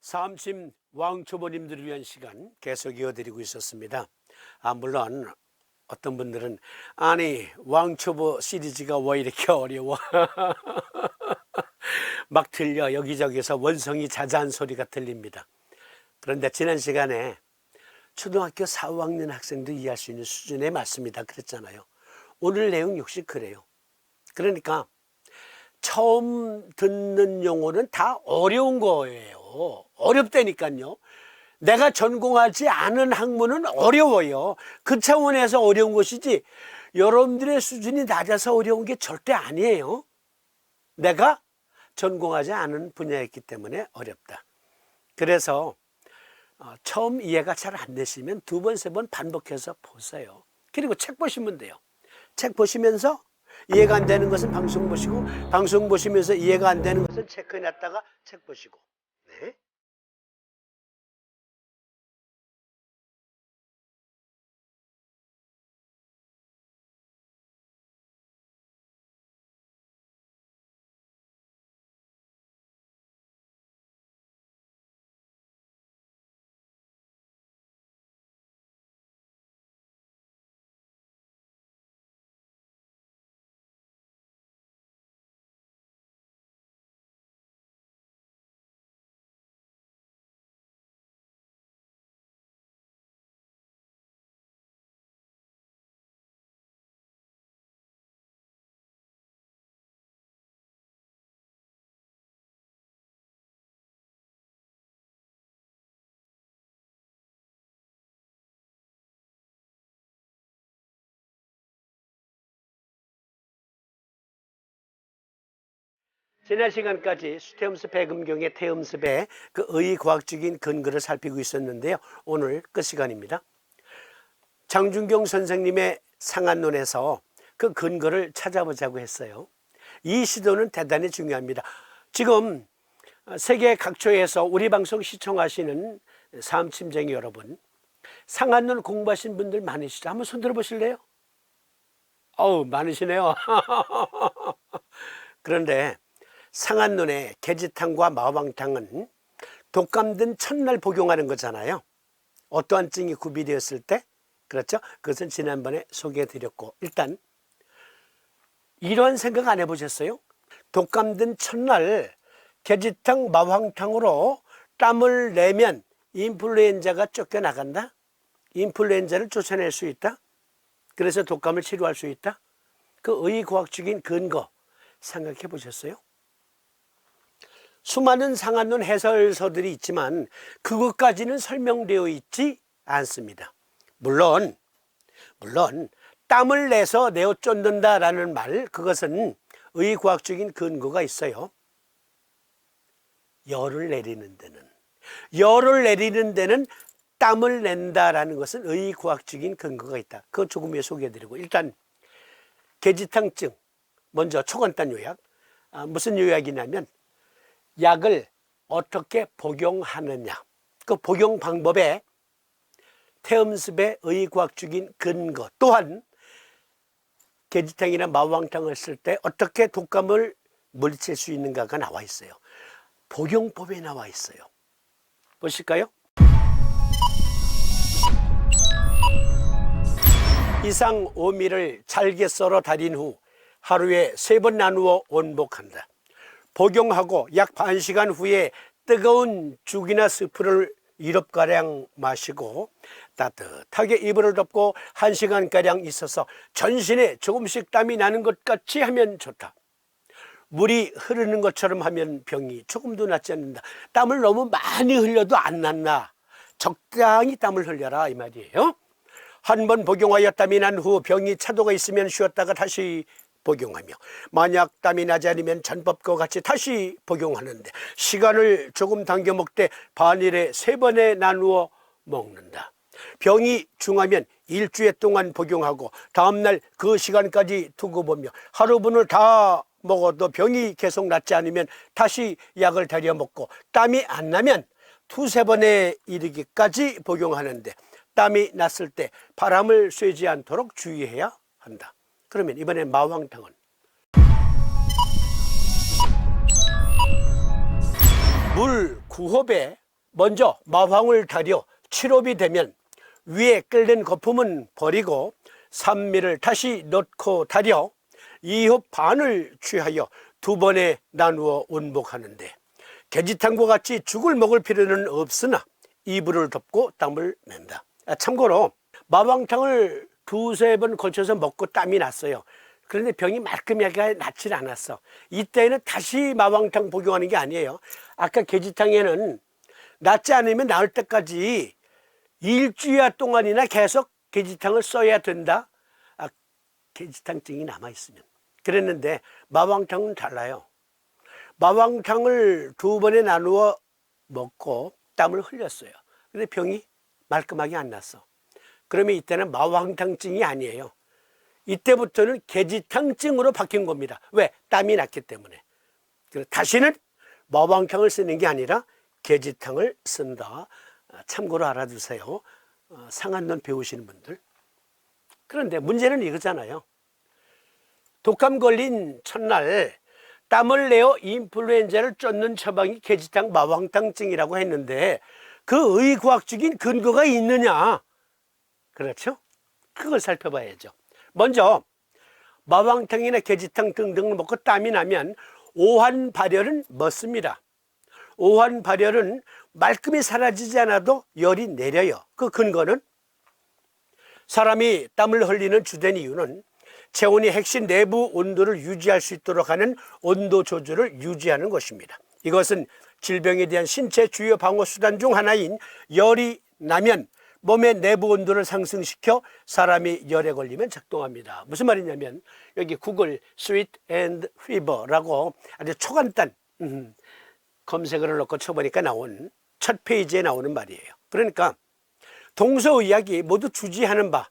사암침 왕초보님들을 위한 시간 계속 이어드리고 있었습니다. 물론 어떤 분들은 아니 왕초보 시리즈가 왜 이렇게 어려워 막 들려 여기저기서 원성이 자자한 소리가 들립니다. 그런데 지난 시간에 초등학교 4, 5학년 학생도 이해할 수 있는 수준의 말씀이다 그랬잖아요. 오늘 내용 역시 그래요. 그러니까 처음 듣는 용어는 다 어려운 거예요. 어렵다니까요. 내가 전공하지 않은 학문은 어려워요. 그 차원에서 어려운 것이지 여러분들의 수준이 낮아서 어려운 게 절대 아니에요. 내가 전공하지 않은 분야였기 때문에 어렵다. 그래서 처음 이해가 잘 안 되시면 두 번, 세 번 반복해서 보세요. 그리고 책 보시면 돼요. 책 보시면서 이해가 안 되는 것은 방송 보시고, 방송 보시면서 이해가 안 되는 것은 체크해놨다가 책 보시고. 네. 지난 시간까지 수태음습 배금경의 태음습의 그 의과학적인 근거를 살피고 있었는데요. 오늘 끝 시간입니다. 장준경 선생님의 상한론에서 그 근거를 찾아보자고 했어요. 이 시도는 대단히 중요합니다. 지금 세계 각처에서 우리 방송 시청하시는 사암침쟁이 여러분, 상한론 공부하신 분들 많으시죠? 한번 손 들어보실래요? 어우, 많으시네요. 그런데 상한론의 계지탕과 마왕탕은 독감든 첫날 복용하는 거잖아요. 어떠한 증이 구비되었을 때, 그렇죠? 그것은 지난번에 소개해드렸고, 일단 이러한 생각 안 해보셨어요? 독감든 첫날 계지탕, 마왕탕으로 땀을 내면 인플루엔자가 쫓겨나간다? 인플루엔자를 쫓아낼 수 있다? 그래서 독감을 치료할 수 있다? 그 의과학적인 근거 생각해 보셨어요? 수많은 상한론 해설서들이 있지만 그것까지는 설명되어 있지 않습니다. 물론 땀을 내서 내어 쫓는다라는 말, 그것은 의과학적인 근거가 있어요. 열을 내리는 데는 땀을 낸다라는 것은 의과학적인 근거가 있다. 그거 조금 후에 소개해드리고, 일단 계지탕증 먼저 초간단 요약. 무슨 요약이냐면 약을 어떻게 복용하느냐, 그 복용 방법에 태음습의 의과학적인 근거, 또한 계지탕이나 마왕탕을 쓸 때 어떻게 독감을 물리칠 수 있는가가 나와 있어요. 복용법에 나와 있어요. 보실까요? 이상 5미를 잘게 썰어 달인 후 하루에 3번 나누어 원복한다. 복용하고 약 반시간 후에 뜨거운 죽이나 스프를 1홉가량 마시고 따뜻하게 이불을 덮고 1시간가량 있어서 전신에 조금씩 땀이 나는 것 같이 하면 좋다. 물이 흐르는 것처럼 하면 병이 조금도 낫지 않는다. 땀을 너무 많이 흘려도 안 낫나? 적당히 땀을 흘려라 이 말이에요. 한 번 복용하여 땀이 난 후 병이 차도가 있으면 쉬었다가 다시 복용하며, 만약 땀이 나지 않으면 전법과 같이 다시 복용하는데 시간을 조금 당겨 먹되 반일에 3번에 나누어 먹는다. 병이 중하면 일주일 동안 복용하고 다음날 그 시간까지 두고 보며 하루분을 다 먹어도 병이 계속 낫지 않으면 다시 약을 다려 먹고 땀이 안 나면 2, 3번에 이르기까지 복용하는데 땀이 났을 때 바람을 쐬지 않도록 주의해야 한다. 그러면 이번엔 마왕탕은 물 9홉에 먼저 마황을 달여 칠업이 되면 위에 끓는 거품은 버리고 산미를 다시 넣고 달여 2홉 반을 취하여 2번에 나누어 온복하는데 계지탕과 같이 죽을 먹을 필요는 없으나 이불을 덮고 땀을 낸다. 참고로 마왕탕을 2-3번 걸쳐서 먹고 땀이 났어요. 그런데 병이 말끔하게 낫질 않았어. 이때는 다시 마왕탕 복용하는 게 아니에요. 아까 계지탕에는 낫지 않으면 나을 때까지 일주일 동안이나 계속 계지탕을 써야 된다. 계지탕증이 남아있으면. 그랬는데 마왕탕은 달라요. 마왕탕을 2번에 나누어 먹고 땀을 흘렸어요. 근데 병이 말끔하게 안 났어. 그러면 이때는 마왕탕증이 아니에요. 이때부터는 계지탕증으로 바뀐 겁니다. 왜? 땀이 났기 때문에. 다시는 마왕탕을 쓰는 게 아니라 계지탕을 쓴다. 참고로 알아두세요. 상한론 배우시는 분들. 그런데 문제는 이거잖아요. 독감 걸린 첫날 땀을 내어 인플루엔자를 쫓는 처방이 계지탕 마왕탕증이라고 했는데 그 의과학적인 근거가 있느냐? 그렇죠? 그걸 살펴봐야죠. 먼저 마왕탕이나 계지탕 등등을 먹고 땀이 나면 오한 발열은 멎습니다. 오한 발열은 말끔히 사라지지 않아도 열이 내려요. 그 근거는 사람이 땀을 흘리는 주된 이유는 체온이 핵심 내부 온도를 유지할 수 있도록 하는 온도 조절을 유지하는 것입니다. 이것은 질병에 대한 신체 주요 방어 수단 중 하나인 열이 나면 몸의 내부 온도를 상승시켜 사람이 열에 걸리면 작동합니다. 무슨 말이냐면 여기 구글 sweat and fever라고 아주 초간단 검색어를 넣고 쳐보니까 나온 첫 페이지에 나오는 말이에요. 그러니까 동서의학이 모두 주지하는 바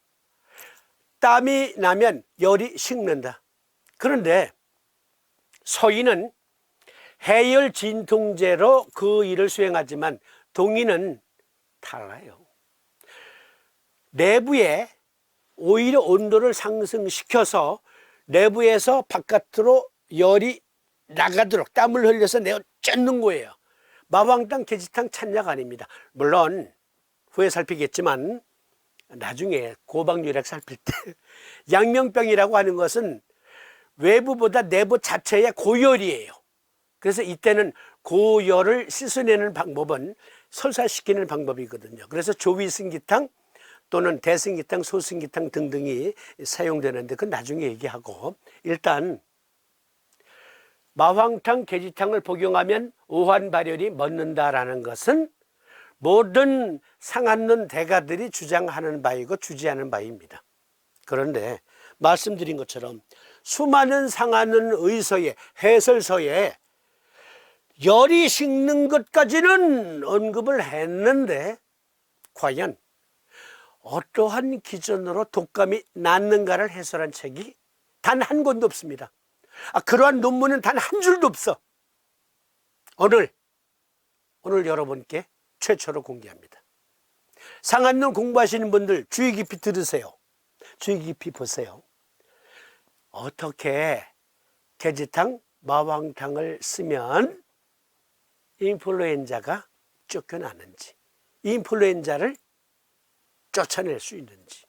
땀이 나면 열이 식는다. 그런데 서인은 해열 진통제로 그 일을 수행하지만 동의는 달라요. 내부에 오히려 온도를 상승시켜서 내부에서 바깥으로 열이 나가도록 땀을 흘려서 내어 쫓는 거예요. 마왕탕, 계지탕 찬약 아닙니다. 물론 후에 살피겠지만 나중에 고박유력 살필 때 양명병이라고 하는 것은 외부보다 내부 자체의 고열이에요. 그래서 이때는 고열을 씻어내는 방법은 설사시키는 방법이거든요. 그래서 조위승기탕 또는 대승기탕, 소승기탕 등등이 사용되는데 그건 나중에 얘기하고 일단 마황탕, 계지탕을 복용하면 오한 발열이 멎는다라는 것은 모든 상한론 대가들이 주장하는 바이고 주지하는 바입니다. 그런데 말씀드린 것처럼 수많은 상한론 의서에 해설서에 열이 식는 것까지는 언급을 했는데 과연 어떠한 기준으로 독감이 낫는가를 해설한 책이 단 한 권도 없습니다. 그러한 논문은 단 한 줄도 없어. 오늘 여러분께 최초로 공개합니다. 상한론 공부하시는 분들 주의 깊이 들으세요. 주의 깊이 보세요. 어떻게 계지탕, 마왕탕을 쓰면 인플루엔자가 쫓겨나는지, 인플루엔자를 쫓아낼 수 있는지,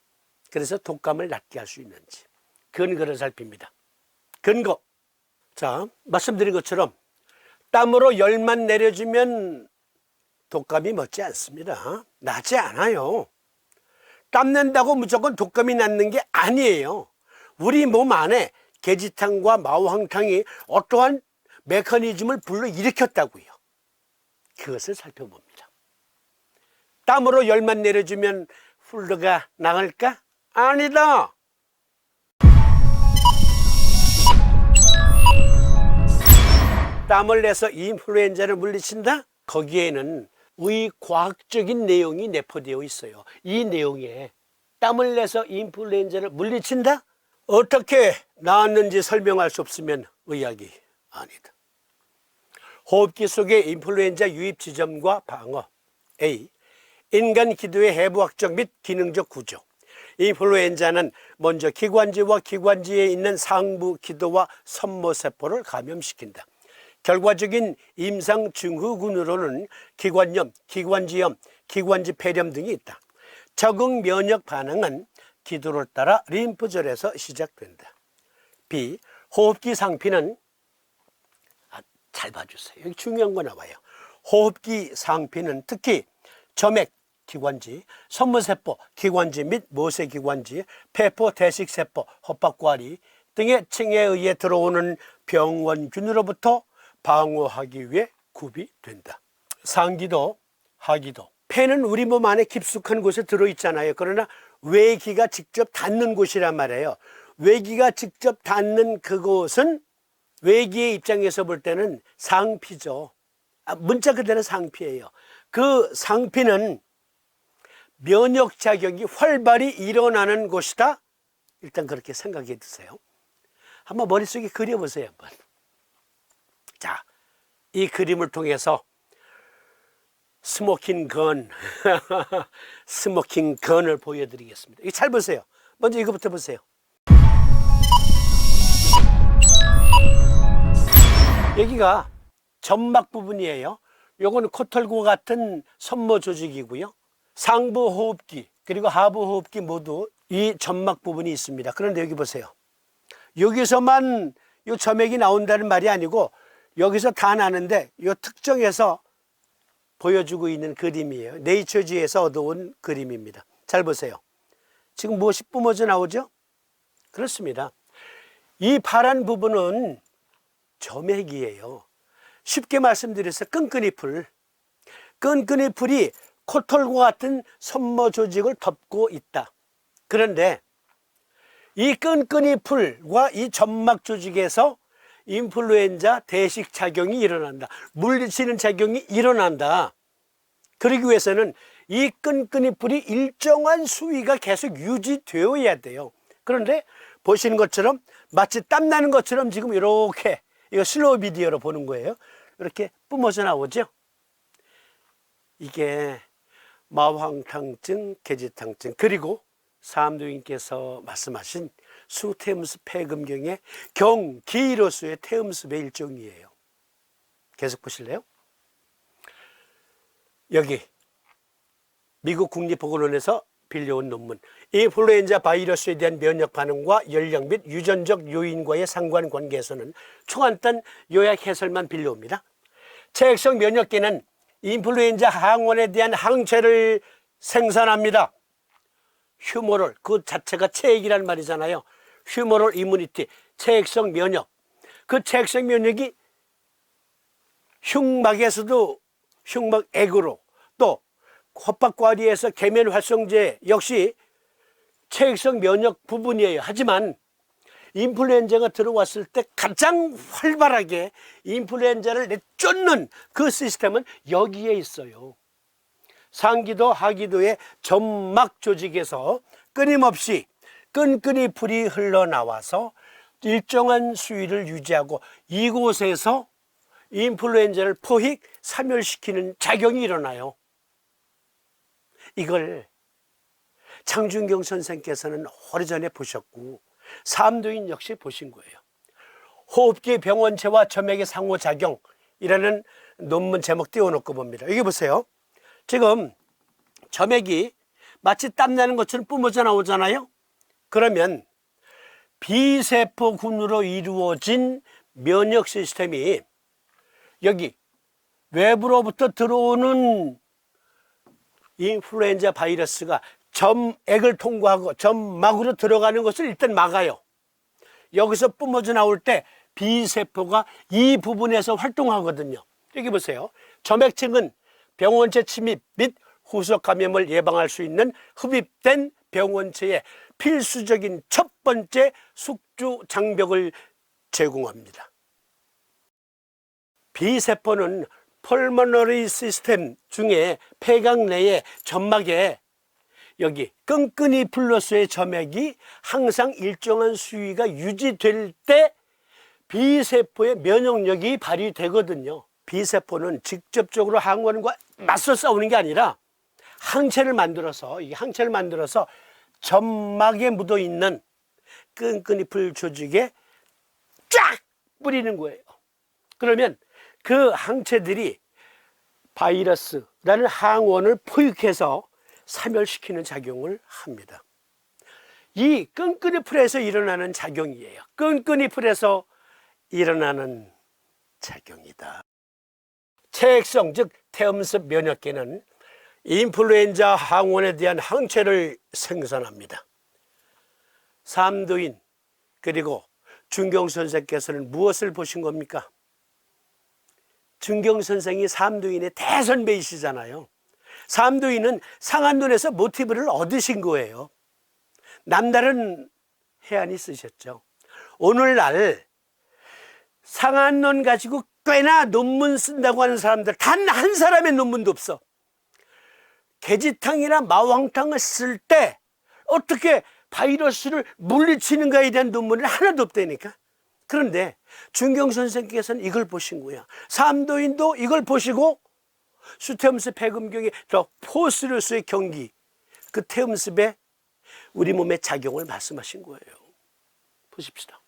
그래서 독감을 낫게 할 수 있는지 근거를 살핍니다. 근거. 자, 말씀드린 것처럼 땀으로 열만 내려주면 독감이 멎지 않습니다. 나지 않아요. 땀 낸다고 무조건 독감이 낫는 게 아니에요. 우리 몸 안에 계지탕과 마왕탕이 어떠한 메커니즘을 불러일으켰다고요. 그것을 살펴봅니다. 땀으로 열만 내려주면 플루가 나을까? 아니다. 땀을 내서 인플루엔자를 물리친다? 거기에는 의과학적인 내용이 내포되어 있어요. 이 내용에 땀을 내서 인플루엔자를 물리친다? 어떻게 나았는지 설명할 수 없으면 의학이 아니다. 호흡기 속의 인플루엔자 유입 지점과 방어. A. 인간 기도의 해부학적 및 기능적 구조. 인플루엔자는 먼저 기관지와 기관지에 있는 상부 기도와 섬모세포를 감염시킨다. 결과적인 임상 증후군으로는 기관염, 기관지염, 기관지 폐렴 등이 있다. 적응 면역 반응은 기도를 따라 림프절에서 시작된다. B. 호흡기 상피는 잘 봐주세요. 여기 중요한 거 나와요. 호흡기 상피는 특히 점액 기관지, 섬무세포 기관지 및 모세기관지, 폐포 대식세포, 헛박과리 등의 층에 의해 들어오는 병원균으로부터 방어하기 위해 구비된다. 상기도, 하기도. 폐는 우리 몸 안에 깊숙한 곳에 들어있잖아요. 그러나 외기가 직접 닿는 곳이란 말이에요. 외기가 직접 닿는 그곳은 외기의 입장에서 볼 때는 상피죠. 문자 그대로 상피예요. 그 상피는 면역작용이 활발히 일어나는 곳이다. 일단 그렇게 생각해 두세요. 한번 머릿속에 그려보세요. 한번. 자, 이 그림을 통해서 스모킹 건, 스모킹 건을 보여드리겠습니다. 이거 잘 보세요. 먼저 이거부터 보세요. 여기가 점막 부분이에요. 요거는 코털과 같은 섬모 조직이고요. 상부 호흡기 그리고 하부 호흡기 모두 이 점막 부분이 있습니다. 그런데 여기 보세요. 여기서만 이 점액이 나온다는 말이 아니고 여기서 다 나는데 이 특정해서 보여주고 있는 그림이에요. 네이처지에서 얻어온 그림입니다. 잘 보세요. 지금 무엇이 뿜어져 나오죠? 그렇습니다. 이 파란 부분은 점액이에요. 쉽게 말씀드려서 끈끈이 풀. 끈끈이 풀이 코털과 같은 섬모 조직을 덮고 있다. 그런데 이 끈끈이 풀과 이 점막 조직에서 인플루엔자 대식 작용이 일어난다. 물리치는 작용이 일어난다. 그러기 위해서는 이 끈끈이 풀이 일정한 수위가 계속 유지되어야 돼요. 그런데 보시는 것처럼 마치 땀나는 것처럼 지금 이렇게 이거 슬로우 비디오로 보는 거예요. 이렇게 뿜어져 나오죠. 이게 마황탕증, 계지탕증 그리고 사암도인께서 말씀하신 수태음습 폐금경의 경기로수의 태음습의 일종이에요. 계속 보실래요? 여기 미국 국립보건원에서 빌려온 논문, 인플루엔자 바이러스에 대한 면역 반응과 연령 및 유전적 요인과의 상관관계에서는 초간단 요약 해설만 빌려옵니다. 체액성 면역계는 인플루엔자 항원에 대한 항체를 생산합니다. 휴모럴, 그 자체가 체액이란 말이잖아요. 휴모럴 이뮤니티, 체액성 면역. 그 체액성 면역이 흉막에서도 흉막액으로 또 헛박과리에서 계면 활성제 역시 체액성 면역 부분이에요. 하지만 인플루엔자가 들어왔을 때 가장 활발하게 인플루엔자를 내쫓는 그 시스템은 여기에 있어요. 상기도 하기도의 점막 조직에서 끊임없이 끈끈이 풀이 흘러나와서 일정한 수위를 유지하고 이곳에서 인플루엔자를 포획, 사멸시키는 작용이 일어나요. 이걸 장준경 선생께서는 오래전에 보셨고 사암도인 역시 보신 거예요. 호흡기 병원체와 점액의 상호작용이라는 논문 제목 띄워놓고 봅니다. 여기 보세요. 지금 점액이 마치 땀나는 것처럼 뿜어져 나오잖아요. 그러면 B세포군으로 이루어진 면역 시스템이 여기 외부로부터 들어오는 인플루엔자 바이러스가 점액을 통과하고 점막으로 들어가는 것을 일단 막아요. 여기서 뿜어져 나올 때 B세포가 이 부분에서 활동하거든요. 여기 보세요. 점액층은 병원체 침입 및 후속 감염을 예방할 수 있는 흡입된 병원체의 필수적인 첫 번째 숙주 장벽을 제공합니다. B세포는 펄머너리 시스템 중에 폐각 내의 점막에 여기 끈끈이 플러스의 점액이 항상 일정한 수위가 유지될 때 B세포의 면역력이 발휘되거든요. B세포는 직접적으로 항원과 맞서 싸우는 게 아니라 항체를 만들어서 점막에 묻어 있는 끈끈이 풀 조직에 쫙 뿌리는 거예요. 그러면 그 항체들이 바이러스라는 항원을 포획해서 사멸시키는 작용을 합니다. 이 끈끈이 풀에서 일어나는 작용이에요. 끈끈이 풀에서 일어나는 작용이다. 체액성, 즉 태음습 면역계는 인플루엔자 항원에 대한 항체를 생산합니다. 삼두인 그리고 준경 선생께서는 무엇을 보신 겁니까? 준경 선생이 삼두인의 대선배이시잖아요. 삼두인은 상한론에서 모티브를 얻으신 거예요. 남다른 해안이 쓰셨죠. 오늘날 상한론 가지고 꽤나 논문 쓴다고 하는 사람들 단 한 사람의 논문도 없어. 개지탕이나 마왕탕을 쓸 때 어떻게 바이러스를 물리치는가에 대한 논문이 하나도 없다니까. 그런데 준경 선생께서는 이걸 보신 거야. 삼도인도 이걸 보시고 수태음습 폐금경의 저 포스류스의 경기, 그 태음습에 우리 몸의 작용을 말씀하신 거예요. 보십시다.